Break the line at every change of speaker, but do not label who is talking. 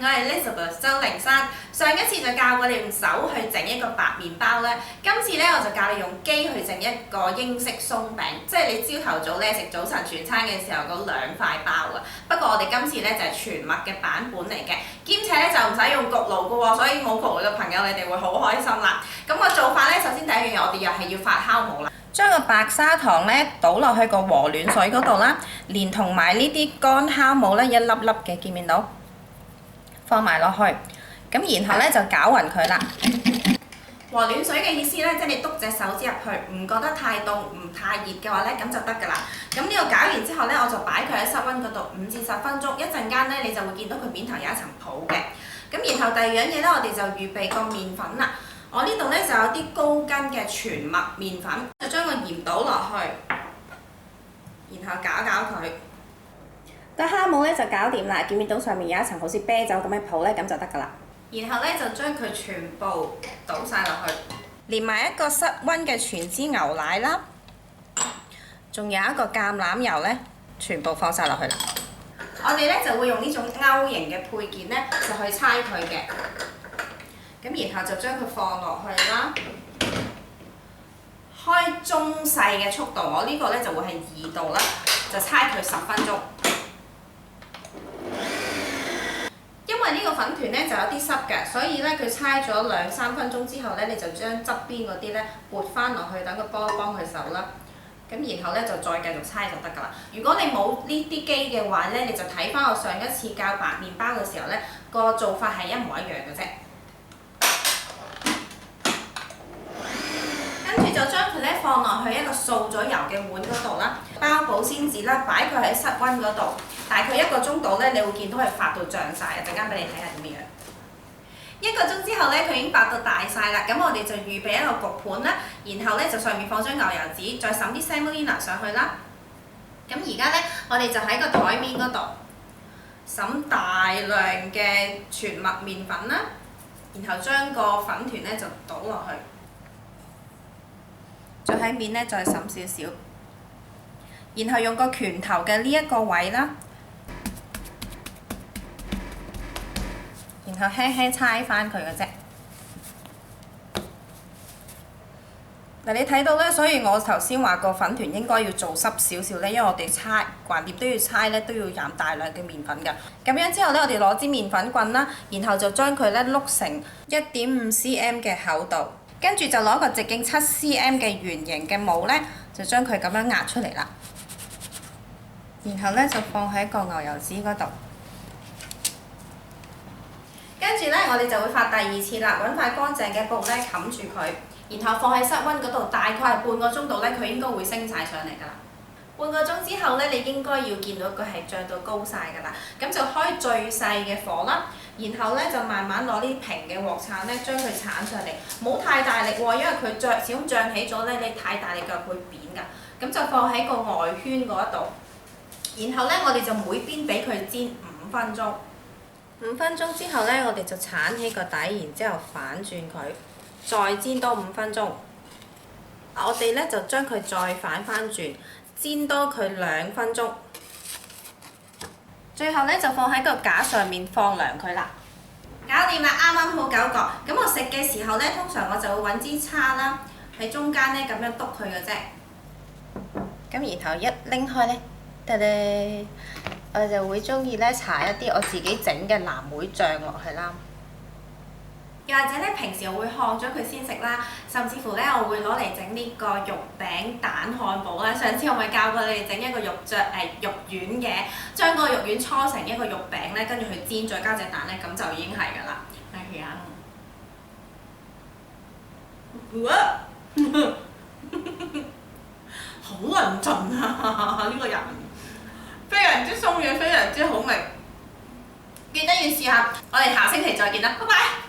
我係 Elizabeth 周靈山。上一次就教過你用手去整一個白麵包咧，今次咧我就教你用機去整一個英式鬆餅，即係你朝頭早咧食早晨全餐嘅時候嗰兩塊包啊。不過我哋今次咧就係全麥嘅版本嚟嘅，兼且咧就唔使用焗爐嘅喎，所以冇焗爐嘅朋友你哋會好開心啦。咁個做法咧，首先第一樣嘢我哋又係要發酵模啦。將個白砂糖咧倒落去個和暖水嗰度啦，連同埋呢啲乾酵母咧一粒粒嘅，見唔見到？放埋落去，咁然後咧就攪勻佢啦。和暖水嘅意思咧，即係你篤隻手指入去，唔覺得太凍、唔太熱嘅話咧，咁就得㗎啦。咁呢個攪完之後咧，我就擺佢喺室溫嗰度5至10分鐘，一陣間咧你就會見到佢面頭有一層泡嘅。咁然後第二樣嘢咧，我哋就預備個麵粉啦。我呢度咧就有啲高筋嘅全麥麵粉，就將個鹽倒落去，然後攪佢。個酵母咧就搞掂啦，見唔見到上面有一層好似啤酒咁嘅泡咧，咁就得㗎啦。然後咧就將佢全部倒晒落去，連埋一個室溫嘅全脂牛奶啦，仲有一個橄欖油咧，全部放晒落去啦。我哋咧就會用呢種勾形嘅配件咧，就去搓佢嘅。咁然後就將佢放落去啦，開中細嘅速度，我呢個咧就會係2度啦，就搓佢10分鐘。因為呢個粉團咧就有啲濕嘅，所以咧佢搓咗2-3分鐘之後咧，你就將側邊嗰啲咧撥翻落去，等個波幫佢手啦。咁然後咧就再繼續搓就得㗎啦。如果你冇呢啲機嘅話咧，你就睇翻我上一次教白麵包嘅時候咧，個做法係一模一樣嘅啫。跟住就將佢咧放落去一個掃咗油嘅碗嗰度啦，包保鮮紙啦，擺佢喺室溫嗰度，大概1個鐘度咧，你會見到佢發到脹晒。陣間俾你睇下點樣。1個鐘之後咧，佢已經發到大晒啦。咁我哋就預備一個焗盤啦，然後咧就上面放張牛油紙，再揼啲 semolina 上去啦。咁而家咧，我哋就喺個台面嗰度揼大量嘅全麥麵粉啦，然後將個粉團咧就倒落去。再喺面咧再揼少少，然後用個拳頭嘅呢一個位啦，然後輕輕搓翻佢嘅啫。嗱，你睇到咧，所以我頭先話個粉團應該要做濕少少咧，因為我哋搓橫掂都要搓咧，都要飲大量嘅麵粉㗎。咁樣之後咧，我哋攞支麵粉棍啦，然後就將佢咧碌成1.5 cm 嘅厚度。跟住就攞個直徑7 cm 嘅圓形嘅模咧，就將佢咁樣壓出嚟啦。然後咧就放喺個牛油紙嗰度。跟住咧，我哋就會發第2次啦，揾塊乾淨嘅布咧冚住佢，然後放喺室溫嗰度，大概係半個鐘度咧，佢應該會升晒上嚟㗎啦。半個鐘之後咧，你應該要見到佢係漲到高晒㗎啦。咁就開最細嘅火啦，然後咧就慢慢攞啲平嘅鑊鏟咧，將佢鏟上嚟，唔好太大力喎，因為佢始終漲起咗咧，你太大力腳會扁㗎。咁就放喺個外圈嗰度，然後咧我哋就每邊俾佢煎5分鐘。5分鐘之後咧，我哋就鏟起個底，然之後反轉佢，再煎多5分鐘。我哋咧就將佢再反翻轉。煎多佢2分鐘，最後咧就放喺個架上面放涼佢啦。搞掂啦，啱啱好9個。咁我食嘅時候咧，通常我就會揾支叉啦，喺中間咧咁樣篤佢嘅啫。咁然後一拎開咧，得咧，我就會中意咧搽一啲我自己整嘅藍莓醬落去啦。又或者咧，平時我會烘咗佢先食啦，甚至乎咧，我會攞嚟整呢個肉餅蛋漢堡啦。上次我咪教過你哋整一個肉丸嘅，將個肉丸搓成一個肉餅咧，跟住去煎，再加隻蛋咧，咁就已經係㗎啦。係啊！好論盡啊！呢個人非常之鬆軟，非常之好味。記得要試下，我哋下星期再見啦，拜拜。